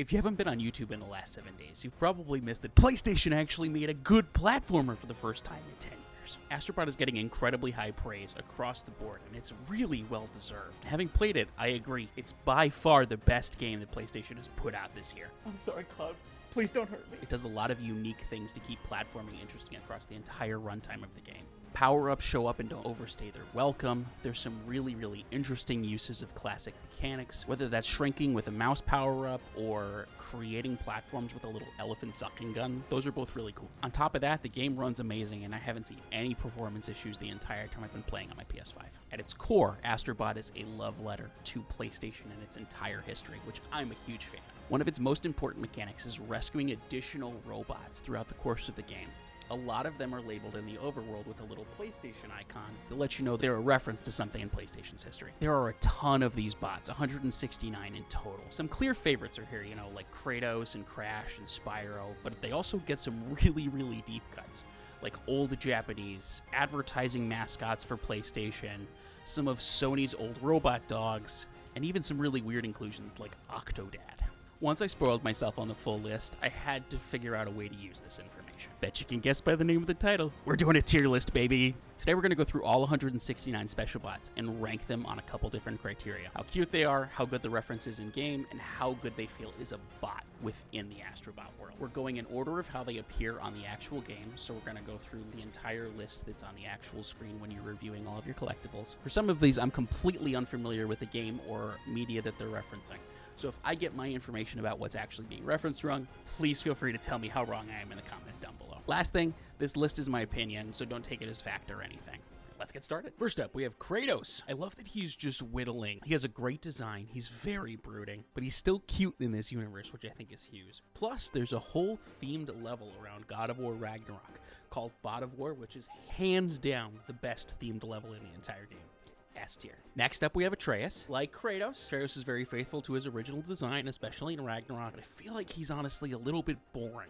If you haven't been on YouTube in the last 7 days, you've probably missed that PlayStation actually made a good platformer for the first time in 10 years. Astrobot is getting incredibly high praise across the board, and it's really well deserved. Having played it, I agree. It's by far the best game that PlayStation has put out this year. I'm sorry, Cloud. Please don't hurt me. It does a lot of unique things to keep platforming interesting across the entire runtime of the game. Power-ups show up and don't overstay their welcome. There's some really interesting uses of classic mechanics, whether that's shrinking with a mouse power-up or creating platforms with a little elephant sucking gun. Those are both really cool. On top of that, the game runs amazing, and I haven't seen any performance issues the entire time I've been playing on my PS5. At its core, Astrobot is a love letter to PlayStation and its entire history, which I'm a huge fan. One of its most important mechanics is rescuing additional robots throughout the course of the game. A lot of them are labeled in the overworld with a little PlayStation icon to let you know they're a reference to something in PlayStation's history. There are a ton of these bots, 169 in total. Some clear favorites are here, like Kratos and Crash and Spyro, but they also get some really deep cuts, like old Japanese, advertising mascots for PlayStation, some of Sony's old robot dogs, and even some really weird inclusions like Octodad. Once I spoiled myself on the full list, I had to figure out a way to use this information. Bet you can guess by the name of the title. We're doing a tier list, baby! Today we're going to go through all 169 special bots and rank them on a couple different criteria. How cute they are, how good the reference is in-game, and how good they feel as a bot within the Astrobot world. We're going in order of how they appear on the actual game, so we're going to go through the entire list that's on the actual screen when you're reviewing all of your collectibles. For some of these, I'm completely unfamiliar with the game or media that they're referencing. So if I get my information about what's actually being referenced wrong, please feel free to tell me how wrong I am in the comments down below. Last thing, this list is my opinion, so don't take it as fact or anything. Let's get started. First up, we have Kratos. I love that he's just whittling. He has a great design. He's very brooding, but he's still cute in this universe, which I think is huge. Plus, there's a whole themed level around God of War Ragnarok called Bot of War, which is hands down the best themed level in the entire game. S tier. Next up, we have Atreus. Like Kratos, Atreus is very faithful to his original design, especially in Ragnarok, but I feel like he's honestly a little bit boring.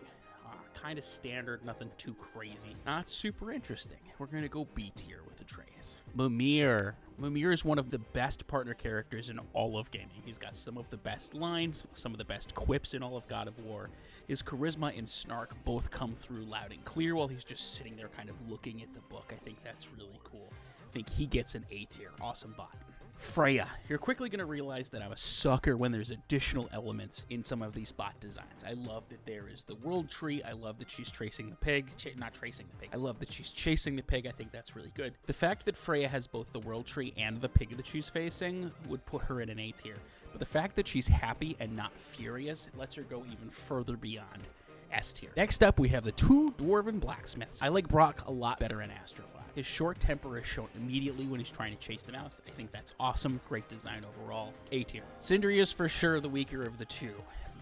Kind of standard, nothing too crazy. Not super interesting. We're going to go B tier with Atreus. Mimir. Mimir is one of the best partner characters in all of gaming. He's got some of the best lines, some of the best quips in all of God of War. His charisma and snark both come through loud and clear while he's just sitting there kind of looking at the book. I think that's really cool. I think he gets an A tier. Awesome bot. Freya. You're quickly going to realize that I'm a sucker when there's additional elements in some of these bot designs. I love that there is the world tree. I love that she's tracing the pig. Not tracing the pig. I love that she's chasing the pig. I think that's really good. The fact that Freya has both the world tree and the pig that she's facing would put her in an A tier. But the fact that she's happy and not furious lets her go even further beyond S tier. Next up, we have the two dwarven blacksmiths. I like Brock a lot better in Astrobot. His short temper is shown immediately when he's trying to chase the mouse. I think that's awesome. Great design overall. A tier. Sindri is for sure the weaker of the two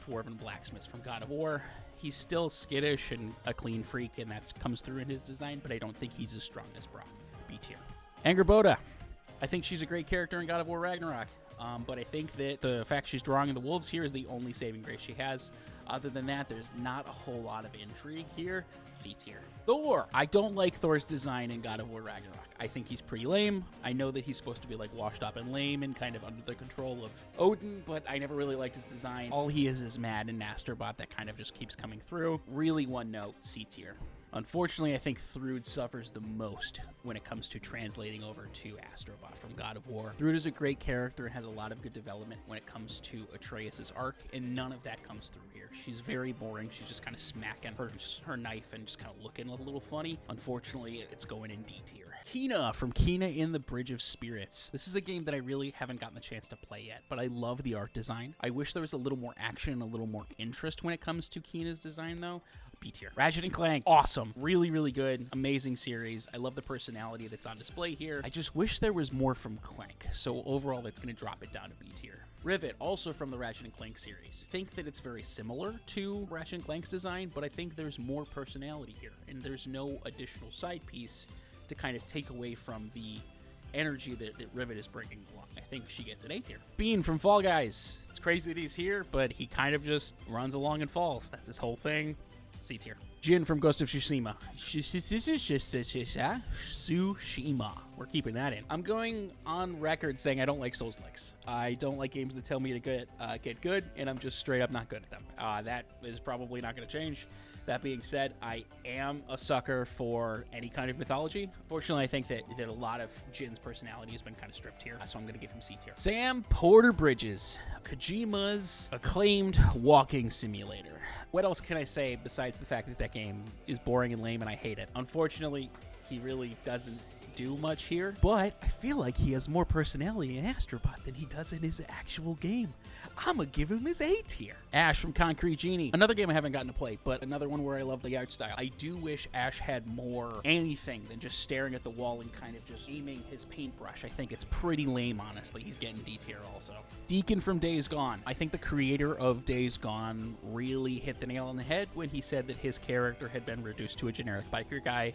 dwarven blacksmiths from God of War. He's still skittish and a clean freak, and that comes through in his design, but I don't think he's as strong as Brock. B tier. Angrboda. I think she's a great character in God of War Ragnarok. But I think that the fact she's drawing the wolves here is the only saving grace she has. Other than that, there's not a whole lot of intrigue here. C tier. Thor. I don't like Thor's design in God of War Ragnarok. I think he's pretty lame. I know that he's supposed to be like washed up and lame and kind of under the control of Odin, but I never really liked his design. All he is mad and Astrobot that kind of just keeps coming through. Really one note, C tier. Unfortunately, I think Thrud suffers the most when it comes to translating over to Astrobot from God of War. Thrud is a great character and has a lot of good development when it comes to Atreus' arc, and none of that comes through here. She's very boring. She's just kind of smacking her knife and just kind of looking a little funny. Unfortunately, it's going in D tier. Kena from Kena in the Bridge of Spirits. This is a game that I really haven't gotten the chance to play yet, but I love the art design. I wish there was a little more action and a little more interest when it comes to Kena's design, though. B tier. Ratchet & Clank. Awesome. Really good. Amazing series. I love the personality that's on display here. I just wish there was more from Clank. So overall, that's going to drop it down to B tier. Rivet, also from the Ratchet & Clank series. I think that it's very similar to Ratchet & Clank's design, but I think there's more personality here, and there's no additional side piece to kind of take away from the energy that Rivet is bringing along. I think she gets an A tier. Bean from Fall Guys. It's crazy that he's here, but he kind of just runs along and falls. That's his whole thing. C tier. Jin from Ghost of Tsushima. Tsushima. We're keeping that in. I'm going on record saying I don't like Souls-likes. I don't like games that tell me to get good, and I'm just straight up not good at them. That is probably not going to change. That being said, I am a sucker for any kind of mythology. Fortunately, I think that a lot of Jin's personality has been kind of stripped here, so I'm going to give him C tier. Sam Porter Bridges, Kojima's acclaimed walking simulator. What else can I say besides the fact that that game is boring and lame and I hate it? Unfortunately, he really doesn't do much here, but I feel like he has more personality in Astrobot than he does in his actual game. I'm gonna give him his A tier. Ash from Concrete Genie. Another game I haven't gotten to play, but another one where I love the art style. I do wish Ash had more anything than just staring at the wall and kind of just aiming his paintbrush. I think it's pretty lame, honestly. He's getting D tier also. Deacon from Days Gone. I think the creator of Days Gone really hit the nail on the head when he said that his character had been reduced to a generic biker guy.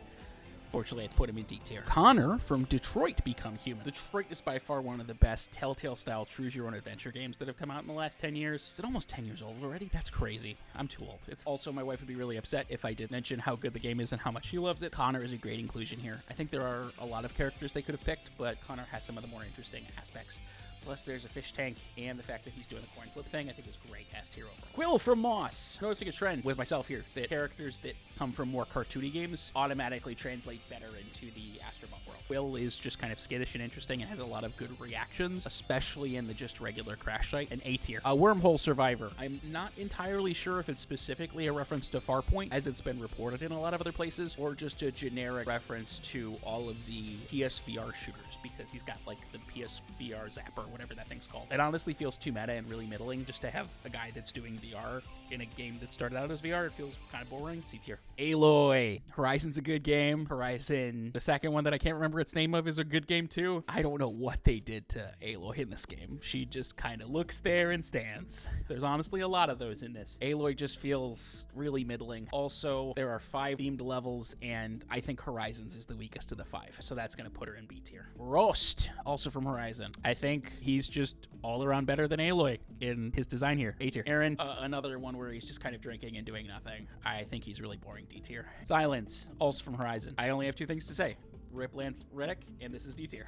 Fortunately, it's put him in D tier. Connor from Detroit Become Human. Detroit is by far one of the best Telltale-style choose-your-own-adventure games that have come out in the last 10 years. Is it almost 10 years old already? That's crazy. I'm too old. It's also, my wife would be really upset if I did mention how good the game is and how much she loves it. Connor is a great inclusion here. I think there are a lot of characters they could have picked, but Connor has some of the more interesting aspects. Plus, there's a fish tank, and the fact that he's doing the coin flip thing, I think is great. S tier over. Quill from Moss. Noticing a trend with myself here that characters that come from more cartoony games automatically translate better into the Astrobot world. Quill is just kind of skittish and interesting and has a lot of good reactions, especially in the just regular crash site. An A tier. Wormhole Survivor. I'm not entirely sure if it's specifically a reference to Farpoint, as it's been reported in a lot of other places, or just a generic reference to all of the PSVR shooters, because he's got like the PSVR zapper, whatever that thing's called. It honestly feels too meta and really middling just to have a guy that's doing VR in a game that started out as VR. It feels kind of boring. C tier. Aloy. Horizon's a good game. Horizon, the second one that I can't remember its name of, is a good game too. I don't know what they did to Aloy in this game. She just kind of looks there and stands. There's honestly a lot of those in this. Aloy just feels really middling. Also, there are 5 themed levels, and I think Horizon's is the weakest of the 5. So that's going to put her in B tier. Roast, also from Horizon. I think he's just all around better than Aloy in his design here. A tier. Aaron, another one where he's just kind of drinking and doing nothing. I think he's really boring. D tier. Silence, also from Horizon. I only have 2 things to say. Rip Lance Reddick, and this is D tier.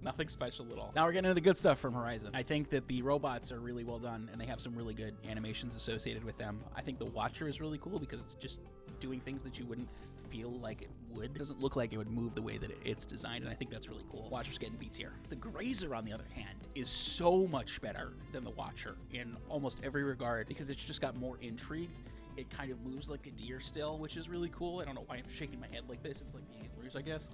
Nothing special at all. Now we're getting into the good stuff from Horizon. I think that the robots are really well done, and they have some really good animations associated with them. I think the Watcher is really cool because it's just doing things that you wouldn't feel like it would. It doesn't look like it would move the way that it's designed, and I think that's really cool. Watcher's getting B tier. The Grazer, on the other hand, is so much better than the Watcher in almost every regard because it's just got more intrigue. It kind of moves like a deer still, which is really cool. I don't know why I'm shaking my head like this. It's like the antlers, I guess.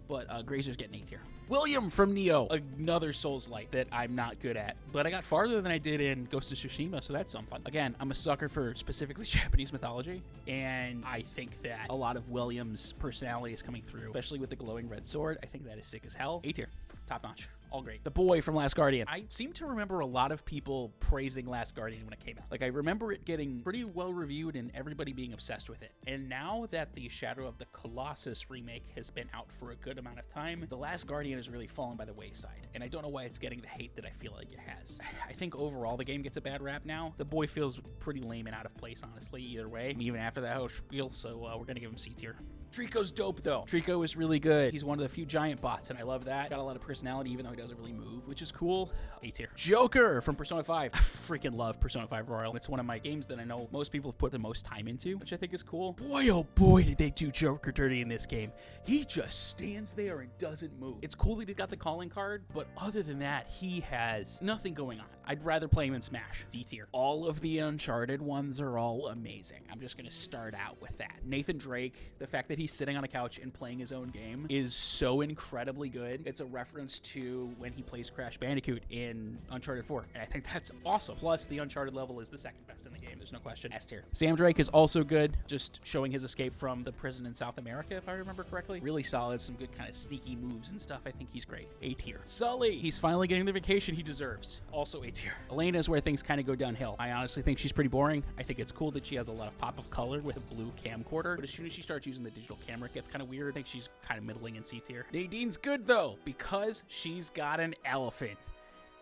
But Grazer's getting A tier. William from Neo, another Souls-like that I'm not good at, but I got farther than I did in Ghost of Tsushima, so that's some fun. Again, I'm a sucker for specifically Japanese mythology, and I think that a lot of William's personality is coming through, especially with the glowing red sword. I think that is sick as hell. A tier. Top notch. All great. The boy from Last Guardian. I seem to remember a lot of people praising Last Guardian when it came out. Like, I remember it getting pretty well reviewed and everybody being obsessed with it. And now that the Shadow of the Colossus remake has been out for a good amount of time, The Last Guardian has really fallen by the wayside. And I don't know why it's getting the hate that I feel like it has. I think overall the game gets a bad rap now. The boy feels pretty lame and out of place, honestly, either way, even after that whole spiel, so we're gonna give him C tier. Trico's dope, though. Trico is really good. He's one of the few giant bots, and I love that. Got a lot of personality, even though he doesn't really move, which is cool. A tier. Joker from Persona 5. I freaking love Persona 5 Royal. It's one of my games that I know most people have put the most time into, which I think is cool. Boy, oh boy, did they do Joker dirty in this game. He just stands there and doesn't move. It's cool that he got the calling card, but other than that, he has nothing going on. I'd rather play him in Smash. D tier. All of the Uncharted ones are all amazing. I'm just gonna start out with that. Nathan Drake, the fact that he's sitting on a couch and playing his own game is so incredibly good. It's a reference to when he plays Crash Bandicoot in Uncharted 4, and I think that's awesome. Plus, the Uncharted level is the second best in the game. There's no question. S tier. Sam Drake is also good, just showing his escape from the prison in South America, if I remember correctly. Really solid, some good kind of sneaky moves and stuff. I think he's great. A tier. Sully, he's finally getting the vacation he deserves. Also A tier. Elena is where things kind of go downhill. I honestly think she's pretty boring. I think it's cool that she has a lot of pop of color with a blue camcorder, but as soon as she starts using the digital camera, it gets kind of weird. I think she's kind of middling in C tier. Nadine's good though, because she's got an elephant,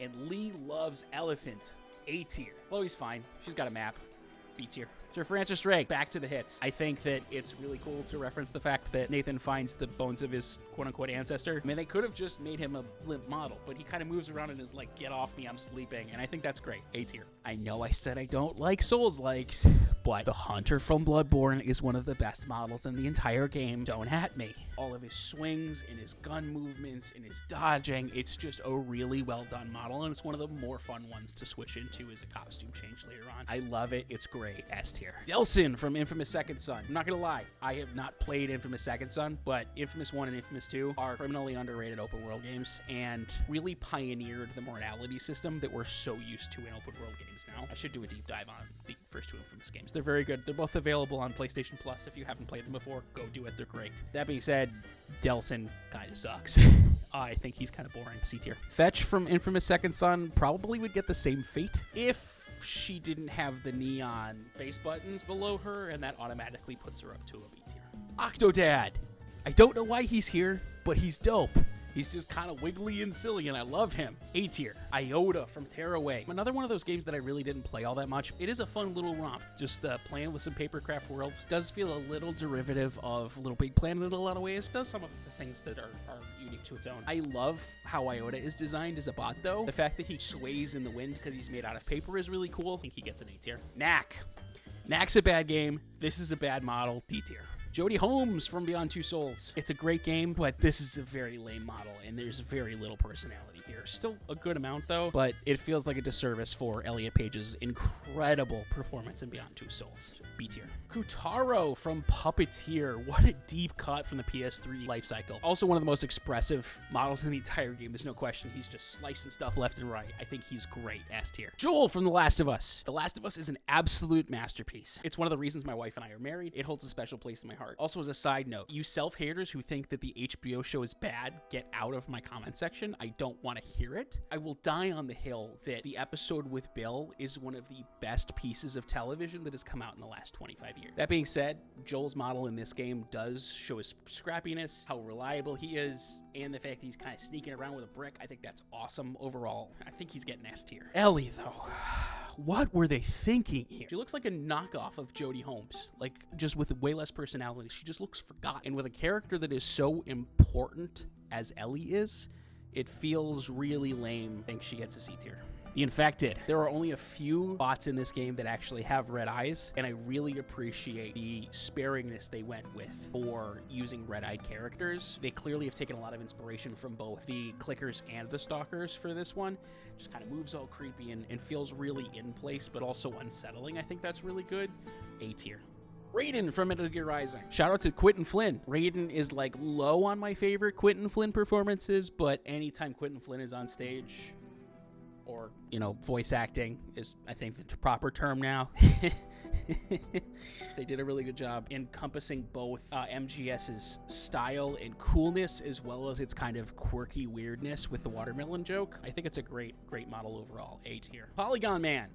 and Lee loves elephants. A tier. Chloe's fine. She's got a map. B tier. Sir Francis Drake, back to the hits. I think that it's really cool to reference the fact that Nathan finds the bones of his quote-unquote ancestor. I mean, they could have just made him a limp model, but he kind of moves around and is like, get off me, I'm sleeping. And I think that's great. A tier. I know I said I don't like Souls-likes, but the Hunter from Bloodborne is one of the best models in the entire game. Don't at me. All of his swings and his gun movements and his dodging, it's just a really well done model, and it's one of the more fun ones to switch into as a costume change later on. I love it. It's great. S tier. Delsin from Infamous Second Son. I'm not gonna lie, I have not played Infamous Second Son, but Infamous 1 and Infamous 2 are criminally underrated open world games and really pioneered the morality system that we're so used to in open world games now. I should do a deep dive on the first 2 Infamous games. They're very good. They're both available on PlayStation Plus. If you haven't played them before, go do it. They're great. That being said, Delsin kind of sucks. I think he's kind of boring. C tier. Fetch from Infamous Second Son probably would get the same fate if she didn't have the neon face buttons below her, and that automatically puts her up to a B tier. Octodad. I don't know why he's here, but he's dope. He's just kind of wiggly and silly, and I love him. A tier. Iota from Tearaway. Another one of those games that I really didn't play all that much. It is a fun little romp. Just playing with some papercraft worlds. Does feel a little derivative of Little Big Planet in a lot of ways. Does some of the things that are unique to its own. I love how Iota is designed as a bot, though. The fact that he sways in the wind because he's made out of paper is really cool. I think he gets an A tier. Knack. Knack's a bad game. This is a bad model. D tier. Jody Holmes from Beyond Two Souls. It's a great game, but this is a very lame model, and there's very little personality here. Still a good amount, though, but it feels like a disservice for Elliot Page's incredible performance in Beyond Two Souls. B tier. Kutaro from Puppeteer. What a deep cut from the PS3 lifecycle. Also one of the most expressive models in the entire game. There's no question. He's just slicing stuff left and right. I think he's great. S tier. Joel from The Last of Us. The Last of Us is an absolute masterpiece. It's one of the reasons my wife and I are married. It holds a special place in my heart. Also, as a side note, you self-haters who think that the HBO show is bad, get out of my comment section. I don't want to hear it. I will die on the hill that the episode with Bill is one of the best pieces of television that has come out in the last 25 years. That being said, Joel's model in this game does show his scrappiness, how reliable he is, and the fact that he's kind of sneaking around with a brick. I think that's awesome overall. I think he's getting S tier. Ellie, though. What were they thinking here? She looks like a knockoff of Jody Holmes, like just with way less personality. She just looks forgotten. And with a character that is so important as Ellie is, it feels really lame. I think she gets a C tier. The Infected. There are only a few bots in this game that actually have red eyes, and I really appreciate the sparingness they went with for using red-eyed characters. They clearly have taken a lot of inspiration from both the clickers and the stalkers for this one. Just kind of moves all creepy and feels really in place, but also unsettling. I think that's really good. A tier. Raiden from Metal Gear Rising. Shout out to Quentin Flynn. Raiden is like low on my favorite Quentin Flynn performances, but anytime Quentin Flynn is on stage, or, you know, voice acting is, I think, the proper term now. They did a really good job encompassing both MGS's style and coolness, as well as its kind of quirky weirdness with the watermelon joke. I think it's a great model overall. A tier. Polygon Man.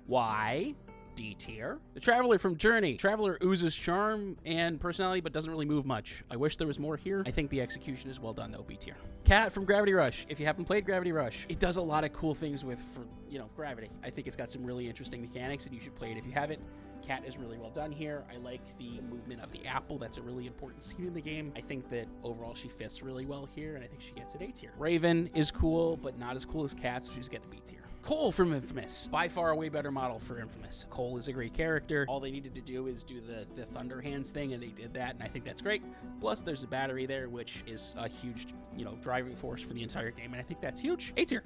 Why? D tier. The Traveler from Journey. Traveler oozes charm and personality, but doesn't really move much. I wish there was more here. I think the execution is well done, though. B tier. Cat from Gravity Rush. If you haven't played Gravity Rush, it does a lot of cool things with, gravity. I think it's got some really interesting mechanics, and you should play it if you haven't. Cat is really well done here. I like the movement of the apple. That's a really important scene in the game. I think that overall she fits really well here, and I think she gets an A tier. Raven is cool, but not as cool as Cat, so she's getting a B tier. Cole from Infamous. By far a way better model for Infamous. Cole is a great character. All they needed to do is do the Thunder Hands thing, and they did that, and I think that's great. Plus, there's a battery there, which is a huge, driving force for the entire game, and I think that's huge. A tier.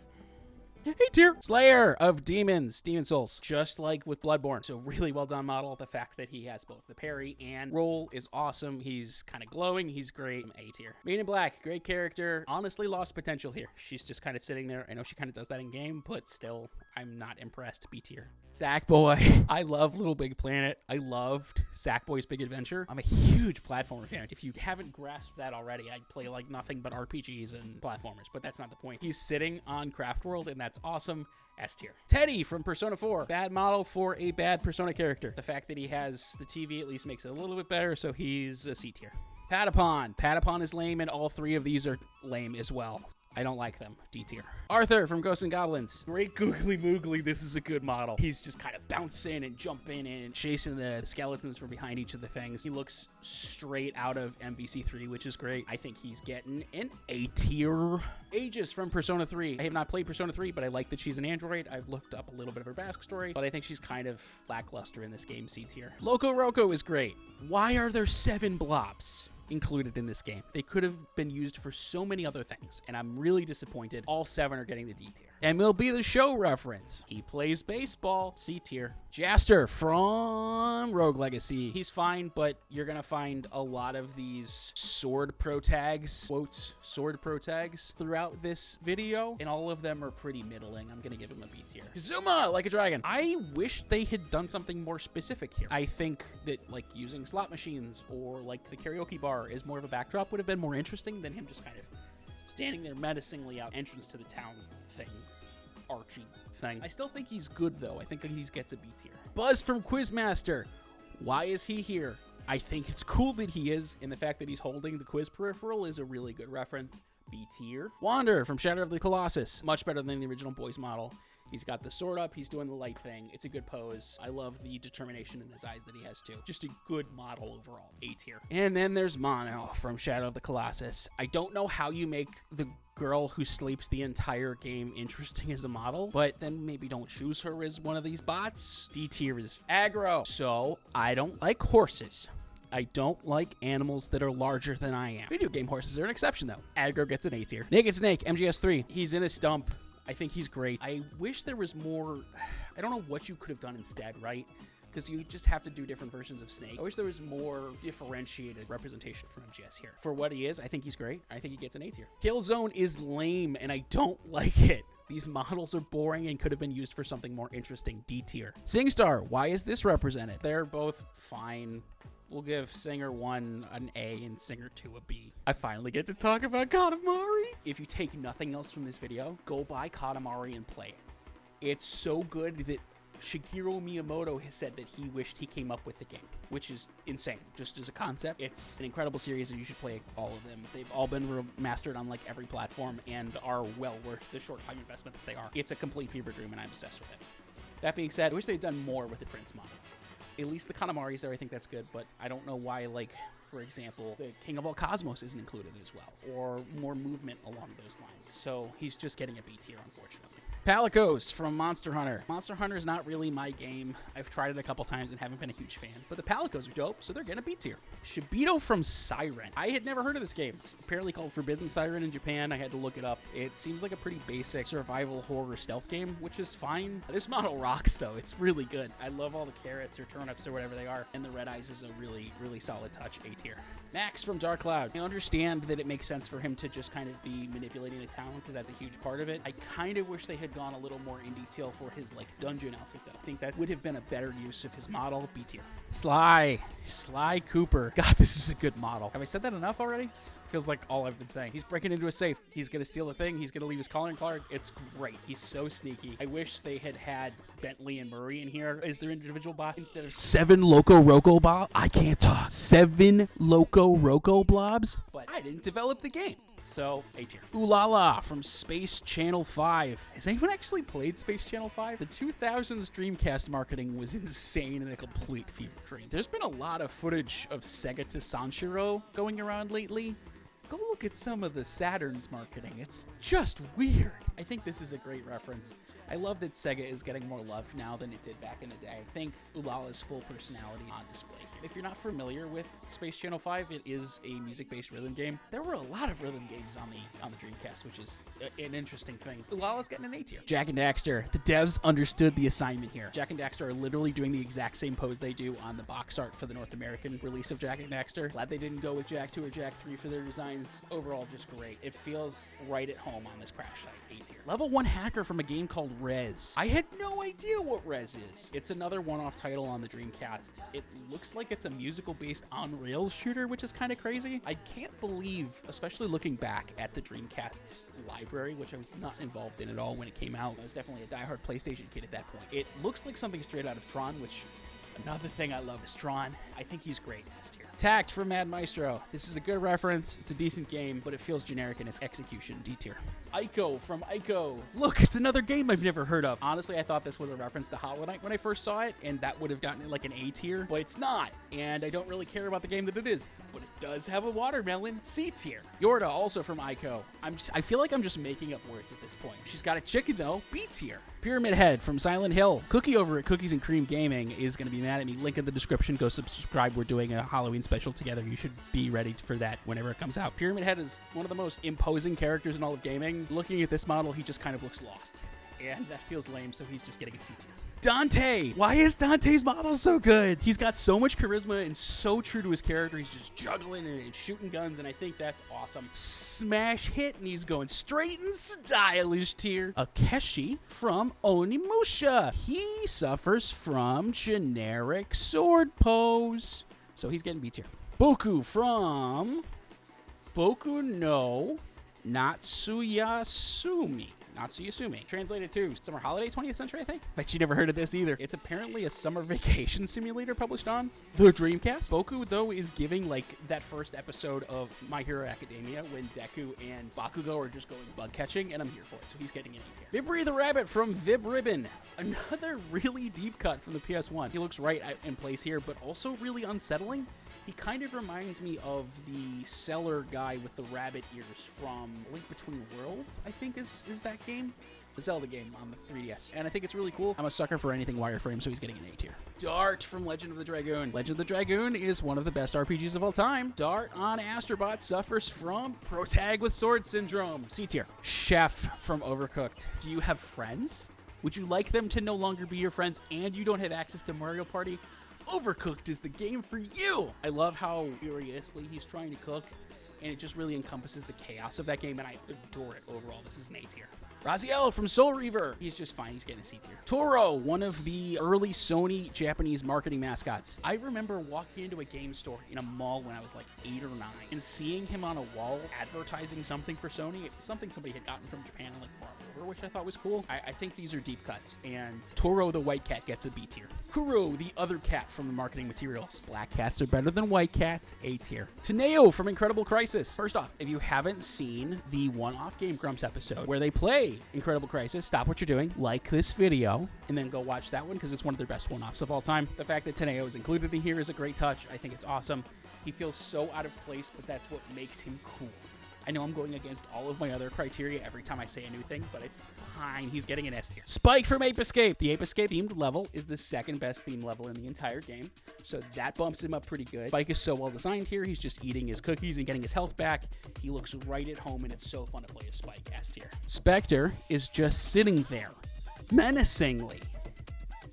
A tier. Slayer of Demons, Demon Souls, just like with Bloodborne. So really well done model. The fact that he has both the parry and roll is awesome. He's kind of glowing. He's great. A tier. Maid in Black, great character. Honestly lost potential here. She's just kind of sitting there. I know she kind of does that in game, but still, I'm not impressed. B tier. Sackboy. I love Little Big Planet. I loved Sackboy's Big Adventure. I'm a huge platformer fan. If you haven't grasped that already, I'd play like nothing but RPGs and platformers, but that's not the point. He's sitting on Craft World, and that's awesome. S tier. Teddy from Persona 4. Bad model for a bad Persona character. The fact that he has the TV at least makes it a little bit better, so he's a C tier. Patapon. Patapon is lame, and all three of these are lame as well. I don't like them. D tier. Arthur from Ghosts and Goblins. Great googly moogly. This is a good model. He's just kind of bouncing and jumping and chasing the skeletons from behind each of the things. He looks straight out of MVC3, which is great. I think he's getting an A tier. Aegis from Persona 3. I have not played Persona 3, but I like that she's an android. I've looked up a little bit of her backstory, but I think she's kind of lackluster in this game. C tier. Loco Roco is great. Why are there 7 blobs included in this game? They could have been used for so many other things, and I'm really disappointed. All 7 are getting the D tier. MLB The Show reference. He plays baseball. C tier. Jaster from Rogue Legacy. He's fine, but you're gonna find a lot of these sword pro tags, quotes, sword pro tags throughout this video, and all of them are pretty middling. I'm gonna give him a B tier. Zuma, like a dragon. I wish they had done something more specific here. I think that like using slot machines or like the karaoke bar is more of a backdrop would have been more interesting than him just kind of standing there menacingly out entrance to the town thing. Archie thing. I still think he's good though. I think he gets a B tier. Buzz from Quizmaster. Why is he here? I think it's cool that he is, and the fact that he's holding the quiz peripheral is a really good reference. B tier. Wander from Shadow of the Colossus. Much better than the original boys model. He's got the sword up. He's doing the light thing. It's a good pose. I love the determination in his eyes that he has too. Just a good model overall. A tier. And then there's Mono from Shadow of the Colossus. I don't know how you make the girl who sleeps the entire game interesting as a model, but then maybe don't choose her as one of these bots. D tier is aggro. So I don't like horses. I don't like animals that are larger than I am. Video game horses are an exception though. Aggro gets an A tier. Naked Snake, MGS3. He's in a stump. I think he's great. I wish there was more. I don't know what you could have done instead, right? Because you just have to do different versions of Snake. I wish there was more differentiated representation from MGS here. For what he is, I think he's great. I think he gets an A tier. Killzone is lame, and I don't like it. These models are boring and could have been used for something more interesting. D tier. SingStar, why is this represented? They're both fine. We'll give Singer 1 an A and Singer 2 a B. I finally get to talk about Katamari. If you take nothing else from this video, go buy Katamari and play it. It's so good that Shigeru Miyamoto has said that he wished he came up with the game, which is insane. Just as a concept, it's an incredible series and you should play all of them. They've all been remastered on like every platform and are well worth the short time investment that they are. It's a complete fever dream and I'm obsessed with it. That being said, I wish they'd done more with the Prince model. At least the Katamari's there, I think that's good, but I don't know why, like, for example, the King of All Cosmos isn't included as well, or more movement along those lines. So he's just getting a B tier, unfortunately. Palicos from Monster Hunter. Monster Hunter is not really my game. I've tried it a couple times and haven't been a huge fan, but the Palicos are dope, so they're getting a B tier. Shibito from Siren. I had never heard of this game. It's apparently called Forbidden Siren in Japan. I had to look it up. It seems like a pretty basic survival horror stealth game, which is fine. This model rocks, though. It's really good. I love all the carrots or turnips or whatever they are, and the red eyes is a really, really solid touch. A tier. Max from Dark Cloud. I understand that it makes sense for him to just kind of be manipulating the town because that's a huge part of it. I kind of wish they had gone a little more in detail for his like dungeon outfit though. I think that would have been a better use of his model. B tier. Sly Cooper. God, this is a good model. Have I said that enough already? Feels like all I've been saying. He's breaking into a safe. He's gonna steal a thing. He's gonna leave his calling card. It's great. He's so sneaky. I wish they had Bentley and Murray in here as their individual bot instead of 7 Loco Roco Bob. I can't talk. 7 Loco Roco Blobs. But I didn't develop the game. So, A tier. Ulala from Space Channel 5. Has anyone actually played Space Channel 5? The 2000s Dreamcast marketing was insane and a complete fever dream. There's been a lot of footage of Sega to Sanshiro going around lately. Go look at some of the Saturn's marketing. It's just weird. I think this is a great reference. I love that Sega is getting more love now than it did back in the day. I think Ulala's full personality on display here. If you're not familiar with Space Channel 5, it is a music-based rhythm game. There were a lot of rhythm games on the Dreamcast, which is an interesting thing. Ulala's getting an A tier. Jak and Daxter. The devs understood the assignment here. Jak and Daxter are literally doing the exact same pose they do on the box art for the North American release of Jak and Daxter. Glad they didn't go with Jak 2 or Jak 3 for their designs. Overall, just great. It feels right at home on this crash site. A tier. Level 1 hacker from a game called Rez. I had no idea what Rez is. It's another one-off title on the Dreamcast. It looks like it's a musical-based on-rails shooter, which is kind of crazy. I can't believe, especially looking back at the Dreamcast's library, which I was not involved in at all when it came out. I was definitely a diehard PlayStation kid at that point. It looks like something straight out of Tron, which Another thing I love is Tron. I think he's great S tier. Tact from Mad Maestro. This is a good reference. It's a decent game, but it feels generic in its execution. D tier. Ico from Ico. Look, it's another game I've never heard of. Honestly, I thought this was a reference to Hollow Knight when I first saw it, and that would have gotten it like an A tier, but it's not. And I don't really care about the game that it is, but it does have a watermelon. C tier. Yorda, also from Ico. I feel like I'm just making up words at this point. She's got a chicken though. B tier. Pyramid Head from Silent Hill. Cookie over at Cookies and Cream Gaming is going to be mad at me. Link in the description. Go subscribe. We're doing a Halloween special together. You should be ready for that whenever it comes out. Pyramid Head is one of the most imposing characters in all of gaming. Looking at this model, he just kind of looks lost. And that feels lame, so he's just getting a C tier. Dante! Why is Dante's model so good? He's got so much charisma and so true to his character. He's just juggling and shooting guns, and I think that's awesome. Smash hit, and he's going straight and stylish tier. Akeshi from Onimusha. He suffers from generic sword pose, so he's getting B tier. Boku from Boku no Natsuyasumi. Translated to Summer Holiday 20th Century, I think. Bet you never heard of this either. It's apparently a summer vacation simulator published on the Dreamcast. Boku, though, is giving like that first episode of My Hero Academia when Deku and Bakugo are just going bug catching, and I'm here for it, so he's getting an A tier. Vibri the Rabbit from Vib Ribbon. Another really deep cut from the PS1. He looks right in place here, but also really unsettling. He kind of reminds me of the seller guy with the rabbit ears from Link Between Worlds, I think is that game. The Zelda game on the 3DS. And I think it's really cool. I'm a sucker for anything wireframe, so he's getting an A tier. Dart from Legend of the Dragoon. Legend of the Dragoon is one of the best RPGs of all time. Dart on Astrobot suffers from protag with sword syndrome. C tier. Chef from Overcooked. Do you have friends? Would you like them to no longer be your friends and you don't have access to Mario Party? Overcooked is the game for you. I love how furiously he's trying to cook, and it just really encompasses the chaos of that game, and I adore it overall. This is an A tier. Raziel from Soul Reaver. He's just fine. He's getting a C tier. Toro, one of the early Sony Japanese marketing mascots. I remember walking into a game store in a mall when I was like 8 or 9 and seeing him on a wall advertising something for Sony, something somebody had gotten from Japan and like brought over, which I thought was cool. I think these are deep cuts, and Toro the white cat gets a B tier. Kuro, the other cat from the marketing materials. Black cats are better than white cats. A tier. Teneo from Incredible Crisis. First off, if you haven't seen the one-off Game Grumps episode where they play Incredible Crisis, stop what you're doing, like this video, and then go watch that one because it's one of their best one-offs of all time. The fact that Teneo is included in here is a great touch. I think it's awesome. He feels so out of place, but that's what makes him cool. I know I'm going against all of my other criteria every time I say a new thing, but it's fine. He's getting an S tier. Spike from Ape Escape. The Ape Escape themed level is the second best theme level in the entire game, so that bumps him up pretty good. Spike is so well designed here. He's just eating his cookies and getting his health back. He looks right at home, and it's so fun to play as Spike. S tier. Spectre is just sitting there, menacingly,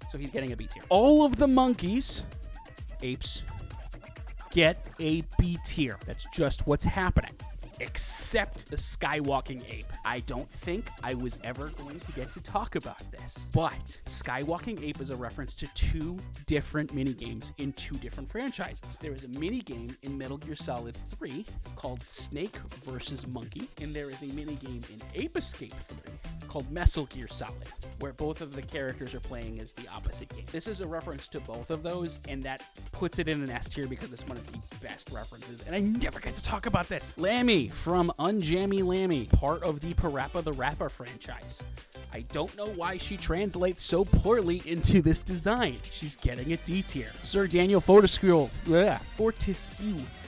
so he's getting a B tier. All of the monkeys, apes, get a B tier. That's just what's happening. Except the Skywalking Ape. I don't think I was ever going to get to talk about this, but Skywalking Ape is a reference to 2 different minigames in 2 different franchises. There is a minigame in Metal Gear Solid 3 called Snake vs. Monkey, and there is a minigame in Ape Escape 3 called Metal Gear Solid, where both of the characters are playing as the opposite game. This is a reference to both of those, and that puts it in an S tier because it's one of the best references, and I never get to talk about this. Lammy from Unjammy Lammy, part of the Parappa the Rapper franchise. I don't know why she translates so poorly into this design. She's getting a D tier. Sir Daniel Fortescue.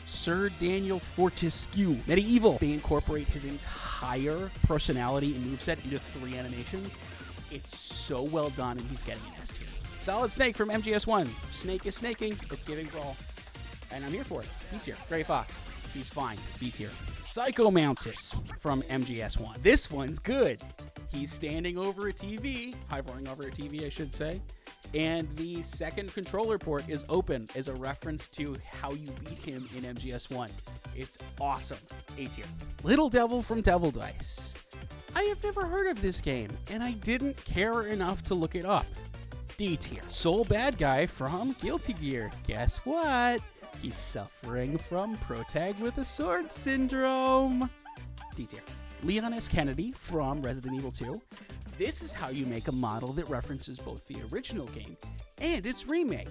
Sir Daniel Fortescue. Medieval. They incorporate his entire personality and moveset into 3 animations. It's so well done, and he's getting an S tier. Solid Snake from MGS1. Snake is snaking. It's giving brawl. And I'm here for it. B tier. Gray Fox. He's fine. B tier. Psycho Mantis from MGS1. This one's good. He's standing over a TV, hovering over a TV, I should say, and the second controller port is open as a reference to how you beat him in MGS1. It's awesome. A tier. Little Devil from Devil Dice. I have never heard of this game, and I didn't care enough to look it up. D tier. Soul Bad Guy from Guilty Gear. Guess what? He's suffering from protag with a sword syndrome. D tier. Leon S. Kennedy from Resident Evil 2. This is how you make a model that references both the original game and its remake.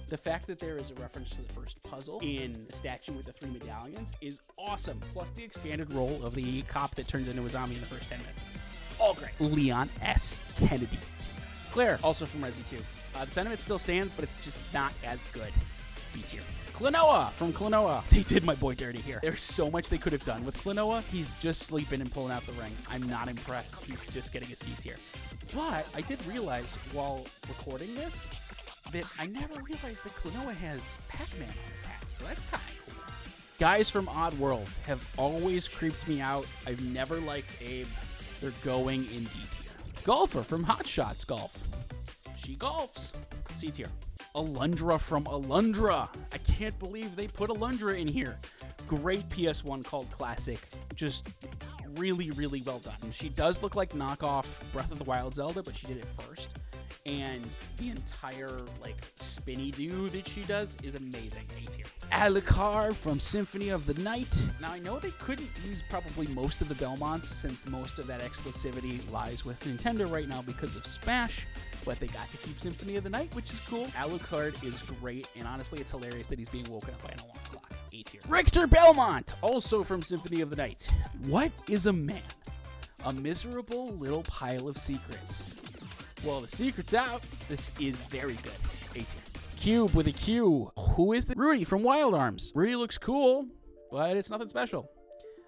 The fact that there is a reference to the first puzzle in a statue with the 3 medallions is awesome. Plus the expanded role of the cop that turns into a zombie in the first 10 minutes. All great. Leon S. Kennedy. Claire, also from Resi 2. The sentiment still stands, but it's just not as good. B tier. Klonoa from Klonoa. They did my boy dirty here. There's so much they could have done with Klonoa. He's just sleeping and pulling out the ring. I'm not impressed. He's just getting a C tier. But I did realize while recording this that I never realized that Klonoa has Pac-Man on his hat. So that's kind of cool. Guys from Oddworld have always creeped me out. I've never liked Abe. They're going in D tier. Golfer from Hot Shots Golf. She golfs. C tier. Alundra from Alundra. I can't believe they put Alundra in here. Great PS1 called Classic. Just really, really well done. She does look like knockoff Breath of the Wild Zelda, but she did it first. And the entire, like, spinny do that she does is amazing. A tier. Alucard from Symphony of the Night. Now, I know they couldn't use probably most of the Belmonts since most of that exclusivity lies with Nintendo right now because of Smash, but they got to keep Symphony of the Night, which is cool. Alucard is great, and honestly, it's hilarious that he's being woken up by an alarm clock. A tier. Richter Belmont, also from Symphony of the Night. What is a man? A miserable little pile of secrets. Well, the secret's out. This is very good. A tier. Cube with a Q. Who is the Rudy from Wild Arms? Rudy looks cool, but it's nothing special.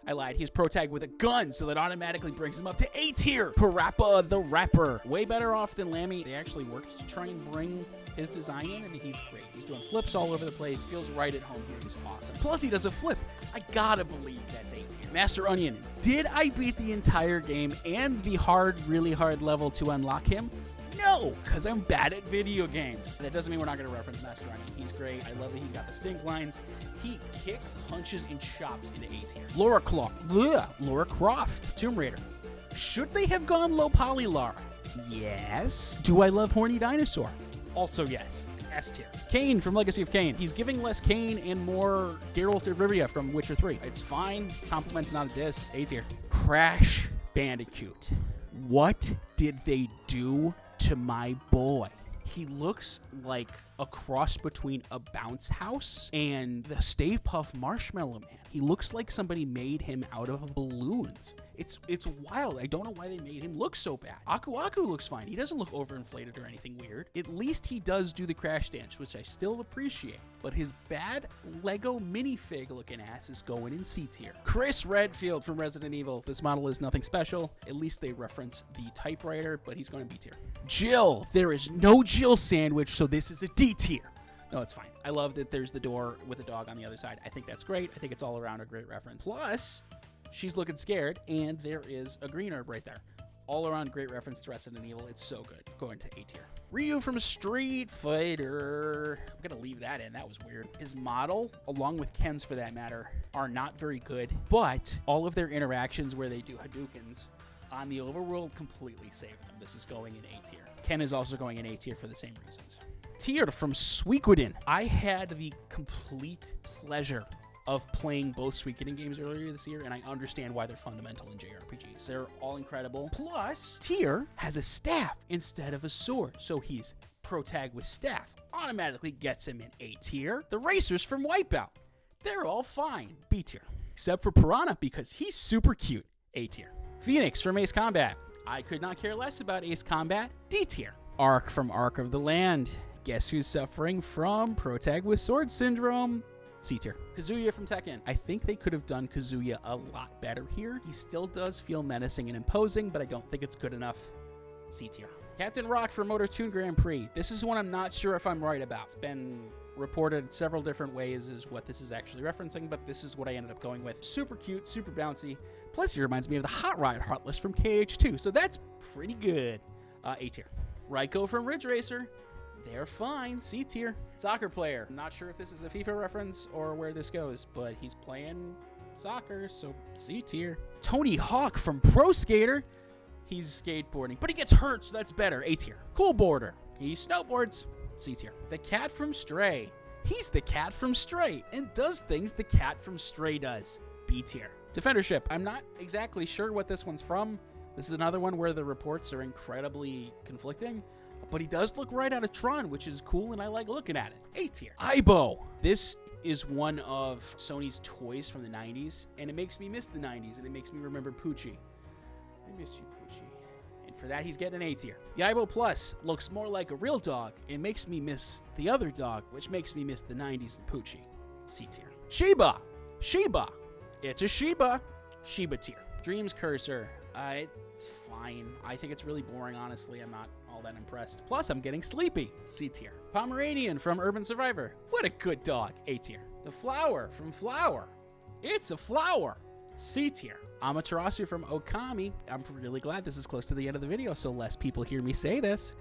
I lied. He's pro tag with a gun, so that automatically brings him up to A tier. Parappa the Rapper. Way better off than Lammy. They actually worked to try and bring his design in, and he's great. He's doing flips all over the place. Feels right at home here. He's awesome. Plus, he does a flip. I gotta believe that's A tier. Master Onion. Did I beat the entire game and the hard, really hard level to unlock him? No, because I'm bad at video games. That doesn't mean we're not going to reference Master Onion. He's great. I love that he's got the stink lines. He kick, punches, and chops into A tier. Laura Croft. Tomb Raider. Should they have gone low poly Lara? Yes. Do I love Horny Dinosaur? Also yes. S tier. Kain from Legacy of Kain. He's giving less Kain and more Geralt of Rivia from Witcher 3. It's fine. Compliment's not a diss. A tier. Crash Bandicoot. What did they do to my boy? He looks like a cross between a bounce house and the Stave Puft Marshmallow Man. He looks like somebody made him out of balloons. It's wild. I don't know why they made him look so bad. Aku Aku looks fine. He doesn't look overinflated or anything weird. At least he does do the crash dance, which I still appreciate. But his bad Lego minifig looking ass is going in C tier. Chris Redfield from Resident Evil. This model is nothing special. At least they reference the typewriter, but he's going in B tier. Jill. There is no Jill sandwich, so this is a D tier. No, it's fine. I love that there's the door with a dog on the other side. I think that's great. I think it's all around a great reference. Plus, she's looking scared, and there is a green herb right there. All around great reference to Resident Evil. It's so good. Going to A tier. Ryu from Street Fighter. I'm going to leave that in. That was weird. His model, along with Ken's for that matter, are not very good, but all of their interactions where they do Hadoukens on the overworld completely save them. This is going in A tier. Ken is also going in A tier for the same reasons. Tier from Suikoden. I had the complete pleasure of playing both Suikoden games earlier this year, and I understand why they're fundamental in JRPGs. They're all incredible. Plus, Tier has a staff instead of a sword, so he's pro tag with staff. Automatically gets him in A tier. The racers from Wipeout. They're all fine. B tier. Except for Piranha, because he's super cute. A tier. Phoenix from Ace Combat. I could not care less about Ace Combat. D tier. Ark from Ark of the Land. Guess who's suffering from pro tag with sword syndrome? C tier. Kazuya from Tekken. I think they could have done Kazuya a lot better here. He still does feel menacing and imposing, but I don't think it's good enough. C tier. Captain Rock from Motor Toon Grand Prix. This is one I'm not sure if I'm right about. It's been reported several different ways as what this is actually referencing, but this is what I ended up going with. Super cute, super bouncy. Plus, he reminds me of the Hot Rod Heartless from KH2, so that's pretty good. A tier. Raiko from Ridge Racer. They're fine. C tier. Soccer player. I'm not sure if this is a FIFA reference or where this goes, but he's playing soccer, so C tier. Tony Hawk from Pro Skater. He's skateboarding, but he gets hurt, so that's better. A tier. Cool Border. He snowboards. C tier. The cat from Stray. He's the cat from Stray and does things the cat from Stray does. B tier. Defendership. I'm not exactly sure what this one's from. This is another one where the reports are incredibly conflicting. but he does look right out of Tron, which is cool, and I like looking at it. A tier. Aibo. This is one of Sony's toys from the 90s, and it makes me miss the 90s, and it makes me remember Poochie. I miss you, Poochie. And for that, he's getting an A tier. The Aibo Plus looks more like a real dog. It makes me miss the other dog, which makes me miss the 90s and Poochie. C tier. Shiba. Shiba. It's a Shiba. Shiba tier. Dreams Cursor. It's fine. I think it's really boring, honestly. I'm not all that impressed. Plus, I'm getting sleepy. C tier. Pomeranian from Urban Survivor. What a good dog. A tier. The Flower from Flower. It's a flower. C tier. Amaterasu from Okami. I'm really glad this is close to the end of the video, so less people hear me say this.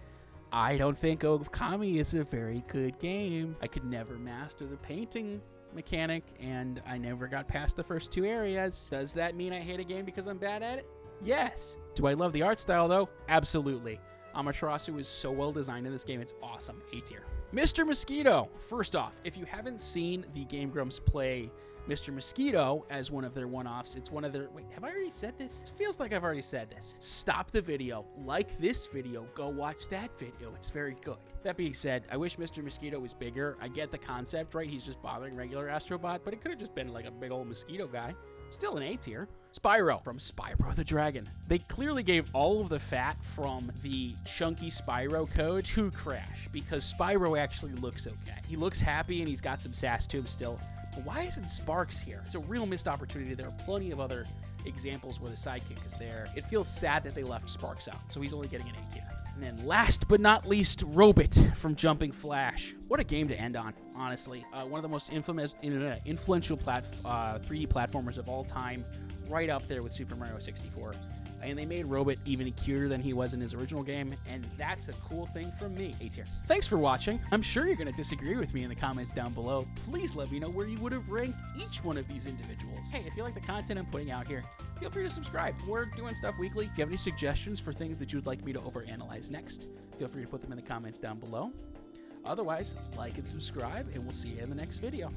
I don't think Okami is a very good game. I could never master the painting mechanic, and I never got past the first 2 areas. Does that mean I hate a game because I'm bad at it? Yes. Do I love the art style, though? Absolutely. Amaterasu is so well designed in this game. It's awesome. A tier. Mr. Mosquito. First off, if you haven't seen the Game Grumps play Mr. Mosquito as one of their one-offs, it's one of their... Wait, have I already said this? It feels like I've already said this. Stop the video. Like this video. Go watch that video. It's very good. That being said, I wish Mr. Mosquito was bigger. I get the concept, right? He's just bothering regular Astrobot, but it could have just been like a big old mosquito guy. Still an A tier. Spyro from Spyro the Dragon. They clearly gave all of the fat from the chunky Spyro code to Crash because Spyro actually looks okay. He looks happy and he's got some sass to him still. But why isn't Sparks here? It's a real missed opportunity. There are plenty of other examples where the sidekick is there. It feels sad that they left Sparks out, so he's only getting an A tier. And then last but not least, Robot from Jumping Flash. What a game to end on, honestly. One of the most influential 3D platformers of all time, right up there with Super Mario 64. And they made Robot even cuter than he was in his original game, and that's a cool thing from me. A tier. Thanks for watching. I'm sure you're going to disagree with me in the comments down below. Please let me know where you would have ranked each one of these individuals. Hey, if you like the content I'm putting out here, feel free to subscribe. We're doing stuff weekly. If you have any suggestions for things that you'd like me to overanalyze next, feel free to put them in the comments down below. Otherwise, like and subscribe, and we'll see you in the next video.